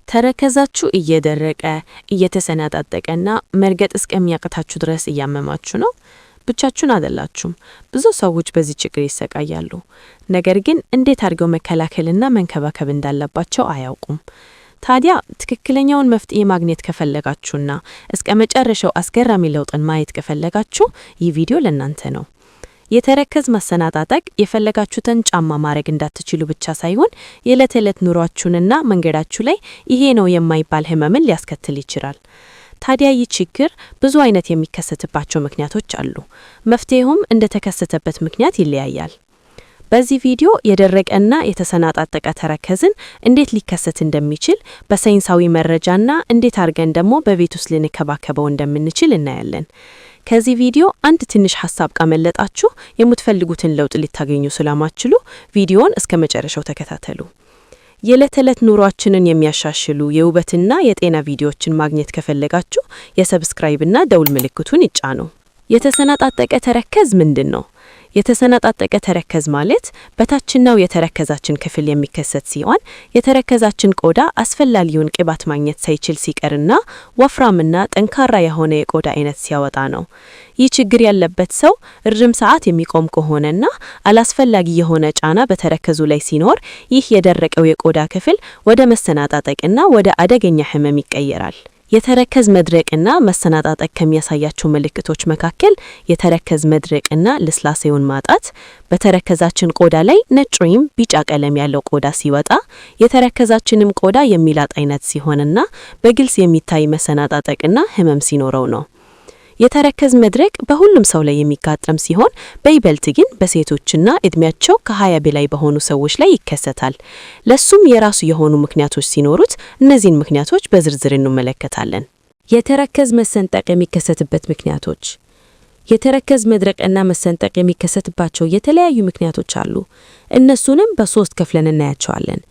ተረከዛችሁ እየደረቀ እየተሰናጣጠቀና መርገጥ እስከሚያቅታችሁ ድረስ እያመማችሁ ነው? ብቻችሁን አይደላችሁም። ብዙ ሰዎች በዚህ ችግር ይሰቃያሉ። ነገር ግን እንዴት አድርገው መከላከልና መንከባከብ እንዳለባቸው አያውቁም። ታዲያ ትክክለኛውን መፍትሄ ማግኘት ከፈለጋችሁና እስከ መጨረሻው አስገራሚ ለውጥን ማየት ከፈለጋችሁ ይህ ቪዲዮ ለእናንተ ነው። የተረከዝ ማሰናጣጠቅ የፈለጋችሁትን ጫማ ማድረግ እንዳትችሉ ብቻ ሳይሆን የዕለት ተዕለት ኑሯችሁንና መንገዳችሁ ላይ ይሄ ነው የማይባል ህመምን ሊያስከትል ይችላል። ታዲያ ይህ ችግር ብዙ አይነት የሚከሰትባቸው ምክንያቶች አሉ። መፍትሄውም እንደተከሰተበት ምክንያት ይለያያል። በዚህ ቪዲዮ የደረቀና የተሰናጣጠቀ ተረከዝን እንዴት ሊከሰት እንደሚችል በሳይንሳዊ መረጃና እንዴት አድርገን ደግሞ በቤት ውስጥ ልንከባከበው እንደምንችል እናያለን። ከዚህ ቪዲዮ አንድ ትንሽ ሐሳብ ካመለጣችሁ የምትፈልጉትን ለውጥ ሊታገኙ ስለማትችሉ ቪዲዮውን እስከ መጨረሻው ተከታተሉ። የዕለት ተዕለት ኑሯችንን የሚያሻሽሉ የውበትና የጤና ቪዲዮዎችን ማግኘት ከፈለጋችሁ የሰብስክራይብና ደውል ምልክቱን ይጫኑ። የተሰናጣጠቀ ተረከዝ ምንድን ነው? የተሰናጣጠቀ ተረከዝ ማለት በታችኛው የተረከዛችን ክፍል የሚከሰት ሲሆን የተረከዛችን ቆዳ አስፈላጊውን ቅባት ማግኘት ሳይችል ሲቀርና ወፍራምና ጠንካራ የሆነ የቆዳ አይነት ሲያወጣ ነው። ይህ ችግር ያለበት ሰው ረጅም ሰዓት የሚቆም ከሆነና አላስፈላጊ የሆነ ጫና በተረከዙ ላይ ሲኖር ይህ የደረቀው የቆዳ ክፍል ወደ መሰናጣጠቅና ወደ አደገኛ ህመም ይቀየራል። የተረከዝ መድረቅና መሰናጣጠቅ ከሚያሳያቸው ምልክቶች መካከል የተረከዝ መድረቅና ልስላሴውን ማጣት፣ በተረከዛችን ቆዳ ላይ ነጭ ወይም ቢጫ ቀለም ያለው ቆዳ ሲወጣ፣ የተረከዛችንም ቆዳ የሚላጥ አይነት ሲሆንና በግልጽ የሚታይ መሰናጣጠቅና ህመም ሲኖረው ነው። የተረከዝ መድረቅ በሁሉም ሰው ላይ የሚጋጠም ሲሆን በይበልጥ ግን በሴቶችና እድሜያቸው ከ20 በላይ በሆኑ ሰዎች ላይ ይከሰታል። ለሱም የራሱ የሆኑ ምክንያቶች ሲኖሩት እነዚህን ምክንያቶች በዝርዝር እንመለከታለን። የተረከዝ መሰንጠቅ የሚከሰትበት ምክንያቶች። የተረከዝ መድረቅና መሰንጠቅ የሚከሰትባቸው የተለያዩ ምክንያቶች አሉ። እነሱንም በሶስት ከፍለን እናያቸዋለን።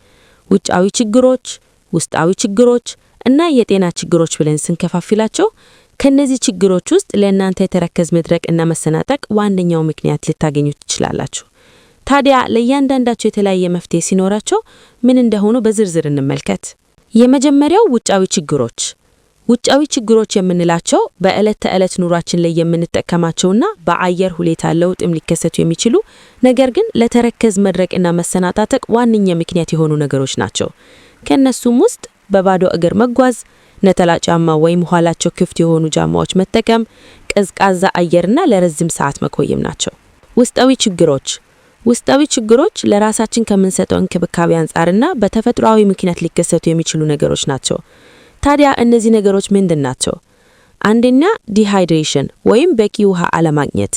ውጫዊ ችግሮች፣ ውስጣዊ ችግሮች እና የጤና ችግሮች ብለን ስንከፋፍላቸው ከነዚህ ችግሮች ውስጥ ለእናንተ የተረከዝ መድረቅ እና መሰናጠቅ ዋነኛው ምክንያት ልታገኙ ትችላላችሁ። ታዲያ ለእያንዳንዳቸው የተለያየ መፍትሄ ሲኖራቸው ምን እንደሆኑ በዝርዝር እንመልከት። የመጀመሪያው ውጫዊ ችግሮች። ውጫዊ ችግሮች የምንላቸው በዕለት ተዕለት ኑሯችን ላይ የምንጠቀማቸውና በአየር ሁኔታ ለውጥም ሊከሰቱ የሚችሉ ነገር ግን ለተረከዝ መድረቅና መሰናጣጠቅ ዋነኛ ምክንያት የሆኑ ነገሮች ናቸው። ከነሱም ውስጥ በባዶ እግር መጓዝ፣ ነጠላ ጫማ ወይም ኋላቸው ክፍት የሆኑ ጫማዎች መጠቀም፣ ቀዝቃዛ አየርና ለረጅም ሰዓት መቆየም ናቸው። ውስጣዊ ችግሮች። ውስጣዊ ችግሮች ለራሳችን ከምንሰጠው እንክብካቤ አንጻርና በተፈጥሯዊ ምክንያት ሊከሰቱ የሚችሉ ነገሮች ናቸው። ታዲያ እነዚህ ነገሮች ምንድን ናቸው? አንደኛ ዲሃይድሬሽን ወይም በቂ ውሃ አለማግኘት፣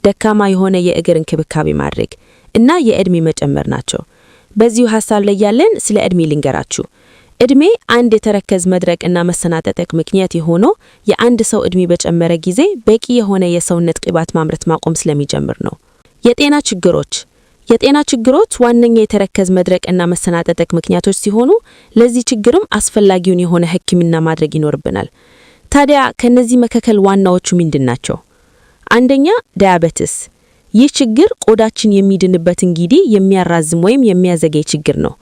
ደካማ የሆነ የእግር እንክብካቤ ማድረግ እና የእድሜ መጨመር ናቸው። በዚሁ ሐሳብ ላይ ያለን ስለ እድሜ ልንገራችሁ። እድሜ አንድ የተረከዝ መድረቅና መሰናጠቅ ምክንያት የሆነው የአንድ ሰው እድሜ በጨመረ ጊዜ በቂ የሆነ የሰውነት ቅባት ማምረት ማቆም ስለሚጀምር ነው። የጤና ችግሮች። የጤና ችግሮች ዋነኛ የተረከዝ መድረቅና መሰናጠቅ ምክንያቶች ሲሆኑ ለዚህ ችግርም አስፈላጊውን የሆነ ሕክምና ማድረግ ይኖርብናል። ታዲያ ከነዚህ መካከል ዋናዎቹ ምንድናቸው? አንደኛ ዳያቤቲስ። ይህ ችግር ቆዳችን የሚድንበትን ጊዜ የሚያራዝም ወይም የሚያዘገይ ችግር ነው።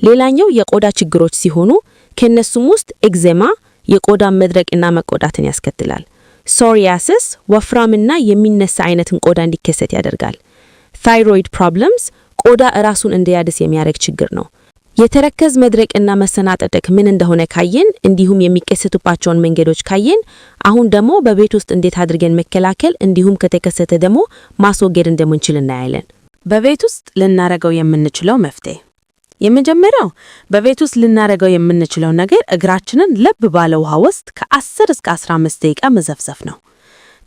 ሌላኛው የቆዳ ችግሮች ሲሆኑ ከነሱም ውስጥ ኤግዜማ የቆዳ መድረቅና መቆዳትን ያስከትላል። ሶሪያሲስ ወፍራምና የሚነሳ አይነትን ቆዳ እንዲከሰት ያደርጋል። ታይሮይድ ፕሮብለምስ ቆዳ ራሱን እንዲያድስ የሚያደርግ ችግር ነው። የተረከዝ መድረቅና መሰናጠቅ ምን እንደሆነ ካየን እንዲሁም የሚከሰቱባቸውን መንገዶች ካየን አሁን ደግሞ በቤት ውስጥ እንዴት አድርገን መከላከል እንዲሁም ከተከሰተ ደግሞ ማስወገድ እንደምንችል እናያለን። በቤት ውስጥ ልናረገው የምንችለው መፍትሄ። የመጀመሪያው በቤት ውስጥ ልናረገው የምንችለው ነገር እግራችንን ለብ ባለ ውሃ ውስጥ ከ10 እስከ 15 ደቂቃ መዘፍዘፍ ነው።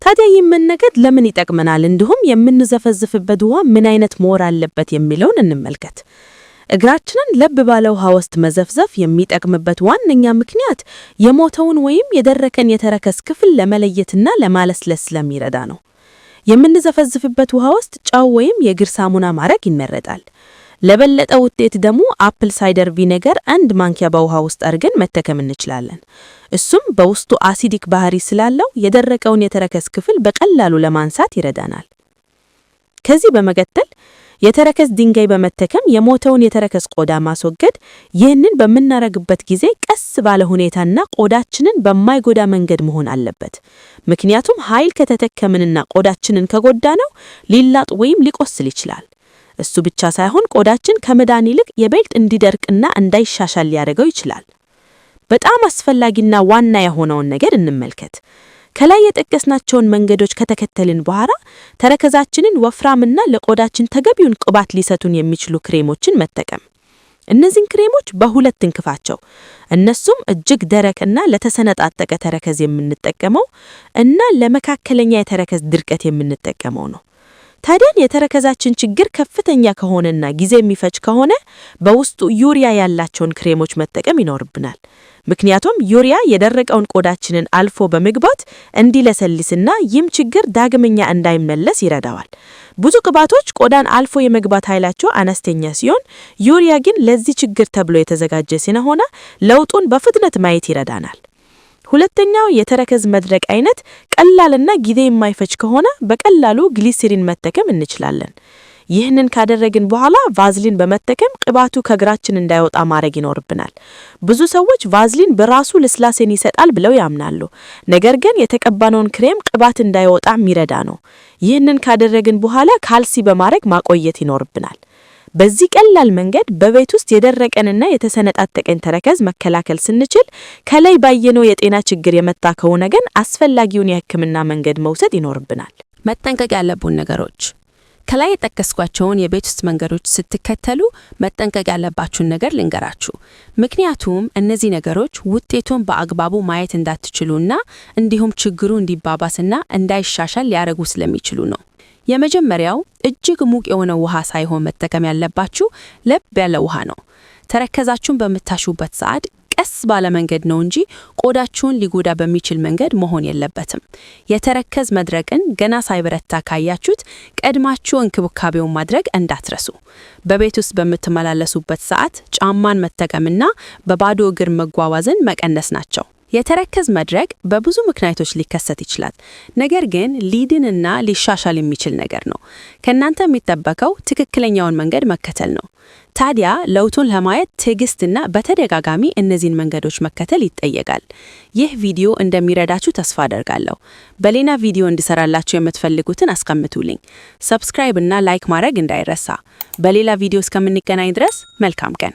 ታዲያ ይህን ነገር ለምን ይጠቅመናል እንዲሁም የምንዘፈዝፍበት ውሃ ምን አይነት መሆን አለበት የሚለውን እንመልከት። እግራችንን ለብ ባለ ውሃ ውስጥ መዘፍዘፍ የሚጠቅምበት ዋነኛ ምክንያት የሞተውን ወይም የደረቀን የተረከዝ ክፍል ለመለየትና ለማለስለስ ስለሚረዳ ነው። የምንዘፈዝፍበት ውሃ ውስጥ ጨው ወይም የእግር ሳሙና ማድረግ ይመረጣል። ለበለጠ ውጤት ደግሞ አፕል ሳይደር ቪኔገር 1 ማንኪያ በውሃ ውስጥ አድርገን መጠቀም እንችላለን። እሱም በውስጡ አሲዲክ ባህሪ ስላለው የደረቀውን የተረከዝ ክፍል በቀላሉ ለማንሳት ይረዳናል። ከዚህ በመቀጠል የተረከዝ ድንጋይ በመጠቀም የሞተውን የተረከዝ ቆዳ ማስወገድ። ይህንን በምናረግበት ጊዜ ቀስ ባለ ሁኔታና ቆዳችንን በማይጎዳ መንገድ መሆን አለበት። ምክንያቱም ኃይል ከተጠቀምንና ቆዳችንን ከጎዳነው ሊላጥ ወይም ሊቆስል ይችላል። እሱ ብቻ ሳይሆን ቆዳችን ከመዳን ይልቅ ይበልጥ እንዲደርቅና እንዳይሻሻል ሊያደርገው ይችላል። በጣም አስፈላጊና ዋና የሆነውን ነገር እንመልከት። ከላይ የጠቀስናቸውን መንገዶች ከተከተልን በኋላ ተረከዛችንን ወፍራምና ለቆዳችን ተገቢውን ቅባት ሊሰጡን የሚችሉ ክሬሞችን መጠቀም። እነዚህን ክሬሞች በሁለት እንክፋቸው። እነሱም እጅግ ደረቅና ለተሰነጣጠቀ ተረከዝ የምንጠቀመው እና ለመካከለኛ የተረከዝ ድርቀት የምንጠቀመው ነው። ታዲያን የተረከዛችን ችግር ከፍተኛ ከሆነና ጊዜ የሚፈጅ ከሆነ በውስጡ ዩሪያ ያላቸውን ክሬሞች መጠቀም ይኖርብናል። ምክንያቱም ዩሪያ የደረቀውን ቆዳችንን አልፎ በመግባት እንዲለሰልስና ይህም ችግር ዳግመኛ እንዳይመለስ ይረዳዋል። ብዙ ቅባቶች ቆዳን አልፎ የመግባት ኃይላቸው አነስተኛ ሲሆን፣ ዩሪያ ግን ለዚህ ችግር ተብሎ የተዘጋጀ ስለሆነ ለውጡን በፍጥነት ማየት ይረዳናል። ሁለተኛው የተረከዝ መድረቅ አይነት ቀላልና ጊዜ የማይፈጅ ከሆነ በቀላሉ ግሊሰሪን መጠቀም እንችላለን። ይህንን ካደረግን በኋላ ቫዝሊን በመጠቀም ቅባቱ ከእግራችን እንዳይወጣ ማድረግ ይኖርብናል። ብዙ ሰዎች ቫዝሊን በራሱ ልስላሴን ይሰጣል ብለው ያምናሉ። ነገር ግን የተቀባነውን ክሬም ቅባት እንዳይወጣ የሚረዳ ነው። ይህንን ካደረግን በኋላ ካልሲ በማድረግ ማቆየት ይኖርብናል። በዚህ ቀላል መንገድ በቤት ውስጥ የደረቀንና የተሰነጣጠቀን ተረከዝ መከላከል ስንችል ከላይ ባየነው የጤና ችግር የመጣ ከሆነ ግን አስፈላጊውን የሕክምና መንገድ መውሰድ ይኖርብናል። መጠንቀቅ ያለብን ነገሮች ከላይ የጠቀስኳቸውን የቤት ውስጥ መንገዶች ስትከተሉ መጠንቀቅ ያለባችሁን ነገር ልንገራችሁ። ምክንያቱም እነዚህ ነገሮች ውጤቱን በአግባቡ ማየት እንዳትችሉና እንዲሁም ችግሩ እንዲባባስና እንዳይሻሻል ሊያደርጉ ስለሚችሉ ነው። የመጀመሪያው እጅግ ሙቅ የሆነ ውሃ ሳይሆን መጠቀም ያለባችሁ ለብ ያለ ውሃ ነው። ተረከዛችሁን በምታሹበት ሰዓት ቀስ ባለ መንገድ ነው እንጂ ቆዳችሁን ሊጎዳ በሚችል መንገድ መሆን የለበትም። የተረከዝ መድረቅን ገና ሳይበረታ ካያችሁት ቀድማችሁ እንክብካቤውን ማድረግ እንዳትረሱ። በቤት ውስጥ በምትመላለሱበት ሰዓት ጫማን መጠቀምና በባዶ እግር መጓጓዝን መቀነስ ናቸው። የተረከዝ መድረቅ በብዙ ምክንያቶች ሊከሰት ይችላል። ነገር ግን ሊድንና ሊሻሻል የሚችል ነገር ነው። ከእናንተ የሚጠበቀው ትክክለኛውን መንገድ መከተል ነው። ታዲያ ለውጡን ለማየት ትዕግስትና በተደጋጋሚ እነዚህን መንገዶች መከተል ይጠየቃል። ይህ ቪዲዮ እንደሚረዳችሁ ተስፋ አደርጋለሁ። በሌላ ቪዲዮ እንዲሰራላችሁ የምትፈልጉትን አስቀምጡልኝ። ሰብስክራይብ እና ላይክ ማድረግ እንዳይረሳ። በሌላ ቪዲዮ እስከምንገናኝ ድረስ መልካም ቀን።